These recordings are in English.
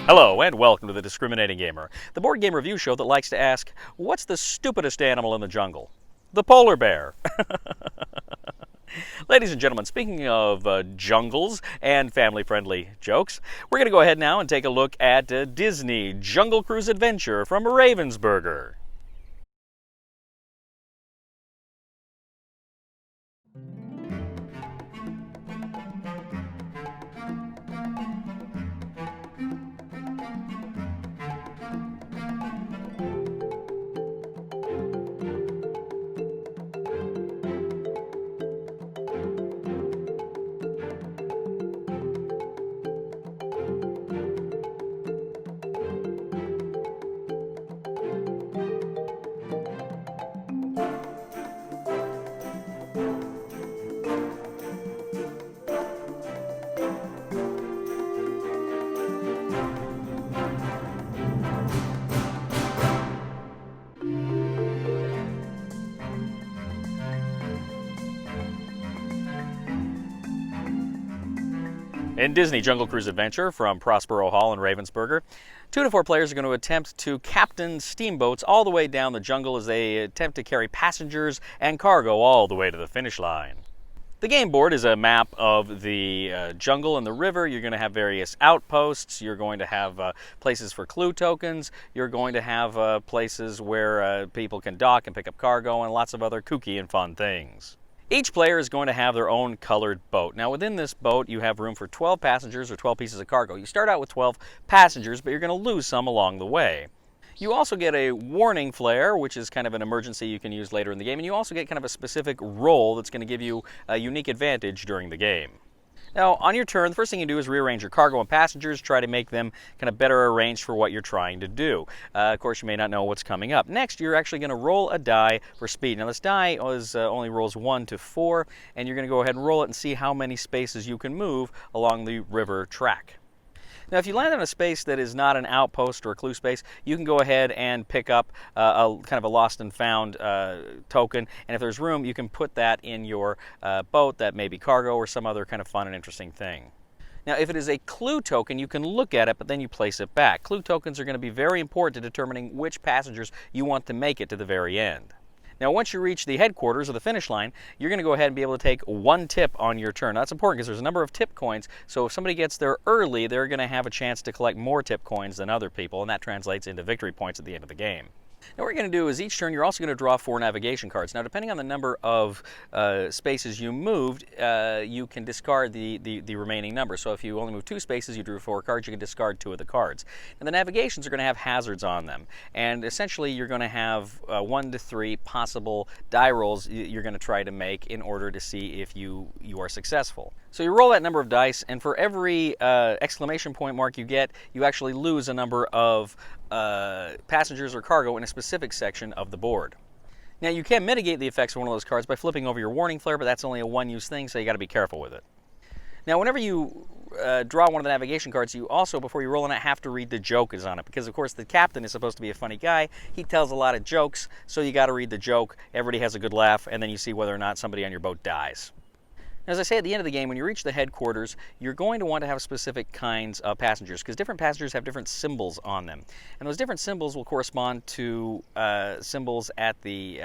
Hello and welcome to The Discriminating Gamer, the board game review show that likes to ask, what's the stupidest animal in the jungle? The polar bear. Ladies and gentlemen, speaking of jungles and family-friendly jokes, we're going to go ahead now and take a look at Disney Jungle Cruise Adventure from Ravensburger. In Disney Jungle Cruise Adventure from Prospero Hall in Ravensburger, 2 to 4 players are going to attempt to captain steamboats all the way down the jungle as they attempt to carry passengers and cargo all the way to the finish line. The game board is a map of the jungle and the river. You're going to have various outposts. You're going to have places for clue tokens. You're going to have places where people can dock and pick up cargo and lots of other kooky and fun things. Each player is going to have their own colored boat. Now within this boat you have room for 12 passengers or 12 pieces of cargo. You start out with 12 passengers, but you're going to lose some along the way. You also get a warning flare, which is kind of an emergency you can use later in the game, and you also get kind of a specific role that's going to give you a unique advantage during the game. Now, on your turn, the first thing you do is rearrange your cargo and passengers, try to make them kind of better arranged for what you're trying to do. Of course, you may not know what's coming up. Next, you're actually going to roll a die for speed. Now, this die only rolls 1 to 4, and you're going to go ahead and roll it and see how many spaces you can move along the river track. Now, if you land on a space that is not an outpost or a clue space, you can go ahead and pick up a kind of a lost and found token, and if there's room, you can put that in your boat. That may be cargo or some other kind of fun and interesting thing. Now, if it is a clue token, you can look at it, but then you place it back. Clue tokens are going to be very important to determining which passengers you want to make it to the very end. Now, once you reach the headquarters or the finish line, you're going to go ahead and be able to take 1 tip on your turn. Now, that's important because there's a number of tip coins, so if somebody gets there early, they're going to have a chance to collect more tip coins than other people, and that translates into victory points at the end of the game. Now, what you're going to do is each turn you're also going to draw 4 navigation cards. Now, depending on the number of spaces you moved, you can discard the remaining number. So if you only move 2 spaces, you drew 4 cards, you can discard 2 of the cards. And the navigations are going to have hazards on them. And essentially, you're going to have 1 to 3 possible die rolls you're going to try to make in order to see if you are successful. So you roll that number of dice, and for every exclamation point mark you get, you actually lose a number of passengers or cargo in a specific section of the board. Now, you can mitigate the effects of one of those cards by flipping over your warning flare, but that's only a one-use thing, so you got to be careful with it. Now, whenever you draw one of the navigation cards, you also, before you roll on it, have to read the joke is on it, because of course the captain is supposed to be a funny guy. He tells a lot of jokes, so you got to read the joke. Everybody has a good laugh, and then you see whether or not somebody on your boat dies. As I say at the end of the game, when you reach the headquarters, you're going to want to have specific kinds of passengers, because different passengers have different symbols on them. And those different symbols will correspond to symbols at the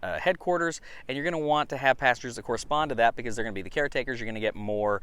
headquarters, and you're going to want to have passengers that correspond to that because they're going to be the caretakers. You're going to get more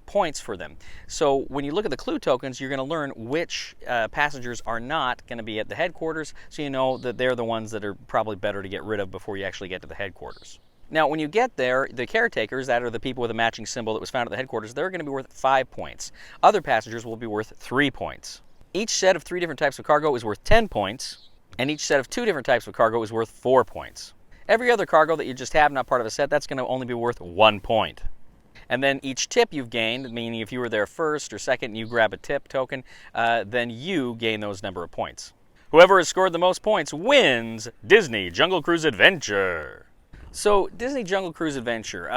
points for them. So when you look at the clue tokens, you're going to learn which passengers are not going to be at the headquarters, so you know that they're the ones that are probably better to get rid of before you actually get to the headquarters. Now, when you get there, the caretakers, that are the people with a matching symbol that was found at the headquarters, they're going to be worth 5 points. Other passengers will be worth 3 points. Each set of 3 different types of cargo is worth 10 points, and each set of 2 different types of cargo is worth 4 points. Every other cargo that you just have, not part of a set, that's going to only be worth 1 point. And then each tip you've gained, meaning if you were there first or second and you grab a tip token, then you gain those number of points. Whoever has scored the most points wins Disney Jungle Cruise Adventure. So, Disney Jungle Cruise Adventure.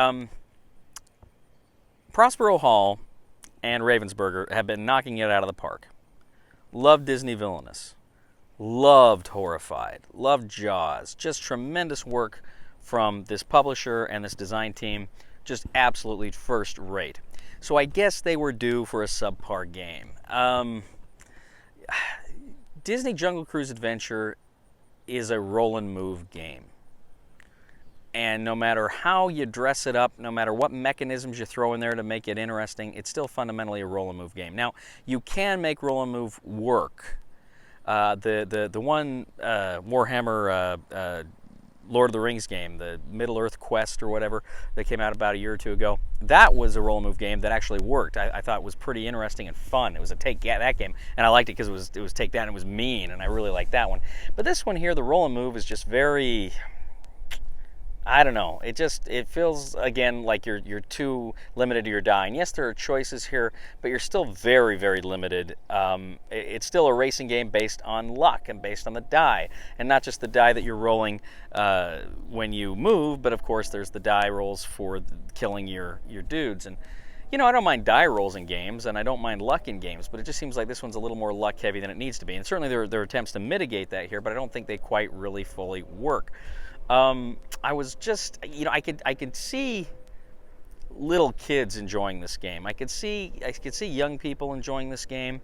Prospero Hall and Ravensburger have been knocking it out of the park. Loved Disney Villainous. Loved Horrified. Loved Jaws. Just tremendous work from this publisher and this design team. just absolutely first rate. So I guess they were due for a subpar game. Disney Jungle Cruise Adventure is a roll and move game. And no matter how you dress it up, no matter what mechanisms you throw in there to make it interesting, it's still fundamentally a roll and move game. Now, you can make roll and move work. The one Warhammer Lord of the Rings game, the Middle-earth Quest or whatever, that came out about a year or two ago, that was a roll and move game that actually worked. I thought it was pretty interesting and fun. It was a that game, and I liked it because it was take down. It was mean, and I really liked that one. But this one here, the roll and move, is just very, I don't know. It feels, again, like you're too limited to your die. And yes, there are choices here, but you're still very, very limited. It's still a racing game based on luck and based on the die, and not just the die that you're rolling when you move, but of course there's the die rolls for killing your dudes. And you know, I don't mind die rolls in games, and I don't mind luck in games, but it just seems like this one's a little more luck heavy than it needs to be. And certainly there are attempts to mitigate that here, but I don't think they quite really fully work. I was just, you know, I could see little kids enjoying this game. I could see young people enjoying this game.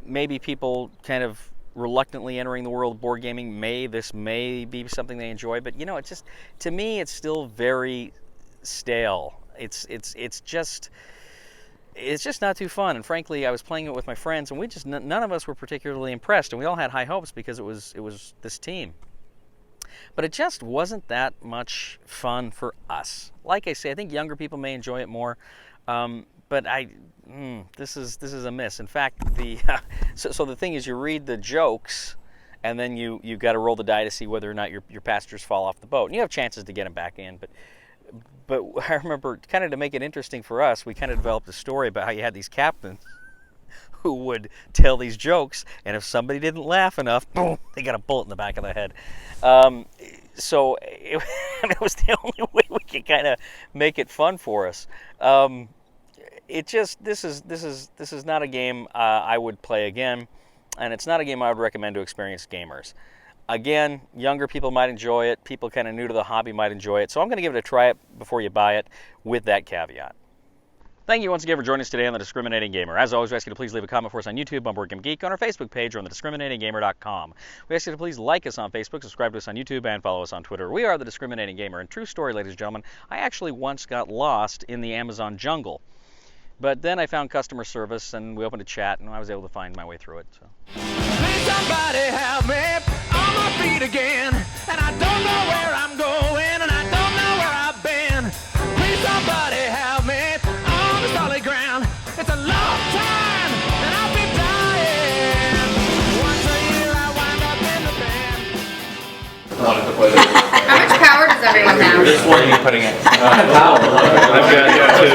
Maybe people kind of reluctantly entering the world of board gaming. This may be something they enjoy, but you know, it's just, to me, it's still very stale. It's just not too fun. And frankly, I was playing it with my friends, and we just none of us were particularly impressed, and we all had high hopes because it was this team. But it just wasn't that much fun for us. Like I say, I think younger people may enjoy it more, but this is a miss. In fact, so the thing is, you read the jokes, and then you got to roll the die to see whether or not your passengers fall off the boat. And you have chances to get them back in, but I remember, kind of to make it interesting for us, we kind of developed a story about how you had these captains who would tell these jokes, and if somebody didn't laugh enough, boom, they got a bullet in the back of the head. So it was the only way we could kind of make it fun for us. This is not a game I would play again, and it's not a game I would recommend to experienced gamers. Again, younger people might enjoy it. People kind of new to the hobby might enjoy it. So I'm going to give it a try it before you buy it, with that caveat. Thank you once again for joining us today on The Discriminating Gamer. As always, we ask you to please leave a comment for us on YouTube, on Board Game Geek, on our Facebook page, or on thediscriminatinggamer.com. We ask you to please like us on Facebook, subscribe to us on YouTube, and follow us on Twitter. We are The Discriminating Gamer. And true story, ladies and gentlemen, I actually once got lost in the Amazon jungle. But then I found customer service, and we opened a chat, and I was able to find my way through it. So. Please somebody help me on my feet again, and I don't know where I'm going, and I don't know where I've been. Please somebody help me on the solid ground. It's a long time, and I've been dying. Once a year I wind up in the band. How much power does everyone have? This one you're putting it. I've got